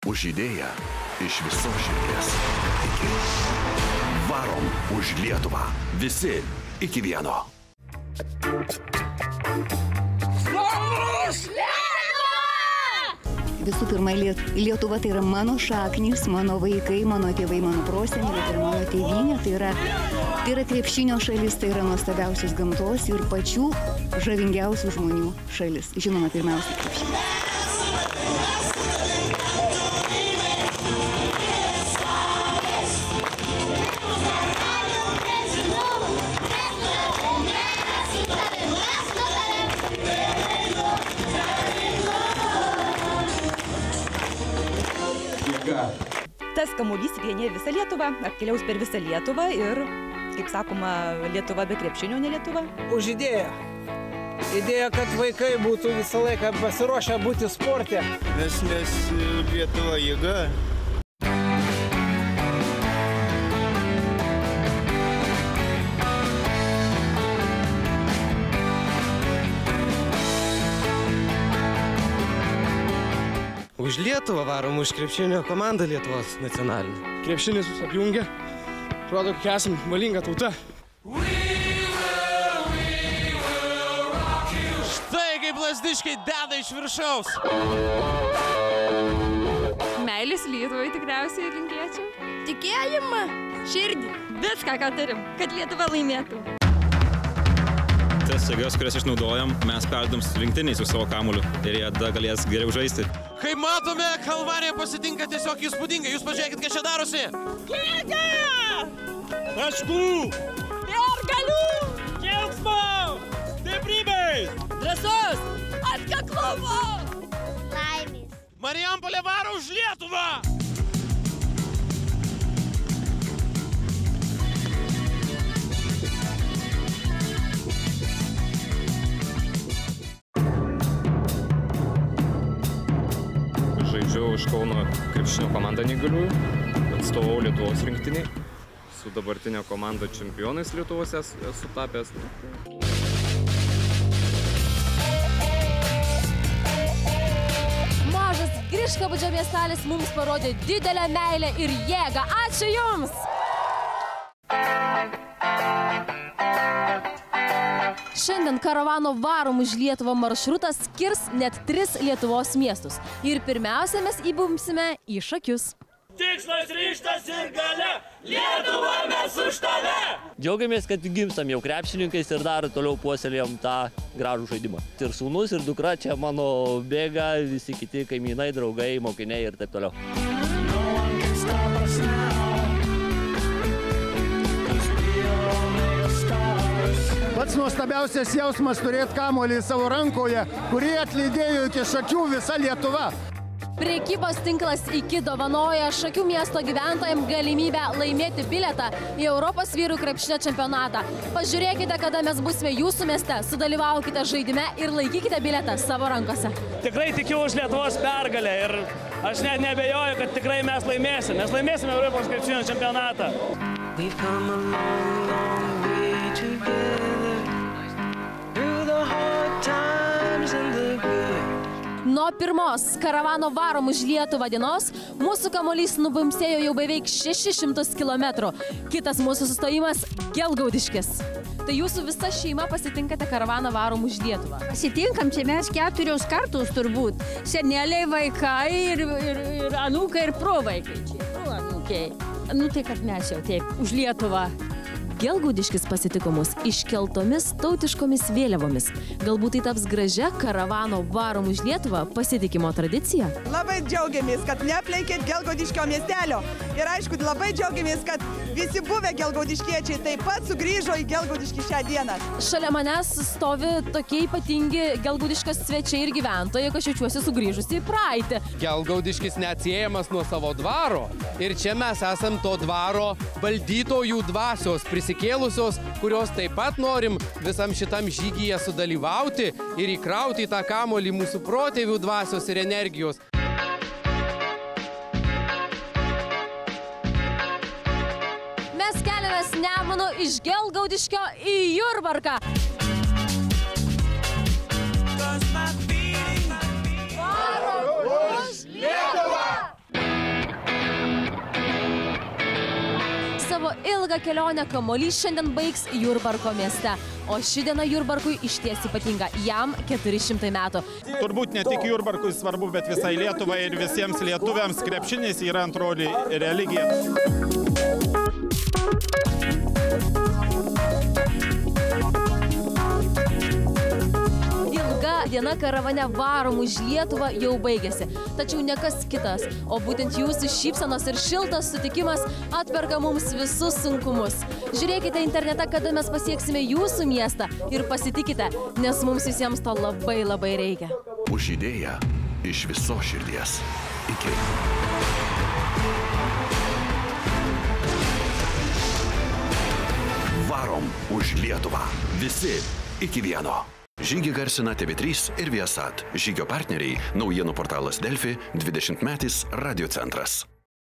už idėją iš visos širdies. Varom už Lietuvą. Visi iki vieno. Visų pirma, Lietuva tai yra mano šaknys, mano vaikai, mano tėvai, mano proseneliai, tai yra mano tėvynė, tai yra krepšinio šalis, tai yra nuostabiausios gamtos ir pačių žavingiausių žmonių šalis. Žinoma, pirmiausia, krepšinio. Tas kamuolys vienija visą Lietuvą, apkeliaus per visą Lietuvą ir, kaip sakoma, Lietuva be krepšinio, ne Lietuva. Už idėją. Idėja, kad vaikai būtų visą laiką pasiruošę būti sporte. Nes Lietuva jėga. Už Lietuvą varom, už krepšinio komandą Lietuvos nacionalinį. Krepšinis mus apjungia, rodo, kokia esam valinga tauta. Štai kaip lazdiškai deda iš viršaus. Meilės Lietuvai tikriausiai linkėčiau. Tikėjimą, širdį, viską, ką turim, kad Lietuva laimėtų. Tas jėgas, kurias išnaudojam, mes perdom rinktiniai su savo kamuoliu ir jie tada galės geriau žaisti. Kaip matome, Kalvarija pasitinka tiesiog įspūdingai. Jūs pažiūrėkit, kas čia darosi. Jėga! Taškų! Pergalių! Džiaugsmo! Stiprybės! Drąsos! Atkaklumo! Laimės! Marijampolė varo už Lietuvą! Žaidžiau iš Kauno krepšinio komandą neįgaliųjų, atstovau Lietuvos rinktiniai. Su dabartinė komanda čempionais Lietuvos esu tapęs. Mažas Griškabūdžio miestelis mums parodė didelę meilę ir jėgą. Ačiū Jums! Šiandien karavano varom už Lietuvą maršrutas skirs net 3 Lietuvos miestus. Ir pirmiausia, mes įbumsime į Šakius. Tikslas, ryžtas ir galia! Lietuva, mes už tave! Džiaugiamės, kad gimstam jau krepšininkais ir dar toliau puoselėjom tą gražų žaidimą. Ir sūnus, ir dukra čia mano bėga, visi kiti kaimynai, draugai, mokiniai ir taip toliau. Pats nuostabiausias jausmas turėti kamuolį savo rankoje, kurį atlydėjo iki Šakių visa Lietuva. Prekybos tinklas IKI dovanoja Šakių miesto gyventojams galimybę laimėti bilietą į Europos vyrų krepšinio čempionatą. Pažiūrėkite, kada mes būsime jūsų mieste, sudalyvaukite žaidime ir laikykite bilietą savo rankose. Tikrai tikiu už Lietuvos pergalę ir aš net neabejoju, kad tikrai mes laimėsime. Mes laimėsime Europos krepšinio čempionatą. Nuo pirmos karavano varom už Lietuvą dienos mūsų kamuolys nubumsėjo jau beveik 600 km. Kitas mūsų sustojimas – Gelgaudiškis. Tai jūsų visa šeima pasitinkate karavaną varom už Lietuvą? Pasitinkam čia mes 4 kartus turbūt. Seneliai, vaikai ir anūkai ir provaikai. Proanūkiai. Nu tai kad mes jau taip už Lietuvą. Gelgaudiškis pasitiko mus iškeltomis tautiškomis vėliavomis. Galbūt tai taps gražia karavano varom už Lietuvą pasitikimo tradicija? Labai džiaugiamės, kad neaplenkėt Gelgaudiškio miestelio. Ir aišku, labai džiaugiamės, kad visi buvę gelgaudiškiečiai taip pat sugrįžo į Gelgaudiškį šią dieną. Šalia manęs stovi tokie ypatingi Gelgaudiškio svečiai ir gyventojai, kad aš jaučiuosi sugrįžusi į praeitį. Gelgaudiškis neatsiejamas nuo savo dvaro. Ir čia mes esam to dvaro valdytojų dvasios prisikėlusios, kurios taip pat norim visam šitam žygyje sudalyvauti ir įkrauti į tą kamuolį mūsų protėvių dvasios ir energijos. Mes keliamės Nemunu iš Gelgaudiškio į Jurbarką. Varom už Lietuvą! ilgą kelionę kamuolys šiandien baigs Jurbarko mieste. O ši diena Jurbarkui išties ypatinga. Jam 400 metų. Turbūt ne tik Jurbarkui svarbu, bet visai Lietuvai ir visiems lietuviams krepšinis yra antroji religija. Diena karavane varom už Lietuvą jau baigėsi. Tačiau ne kas kitas, o būtent jūsų šypsenos ir šiltas sutikimas atperka mums visus sunkumus. Žiūrėkite internete, kada mes pasieksime jūsų miestą ir pasitikite, nes mums visiems to labai labai reikia. Už idėją iš viso širdies. Iki. Varom už Lietuvą. Visi iki vieno. Žygį garsina TV3 ir Viasat. Žygio partneriai naujienų portalas Delfi, 20-metis Radio centras.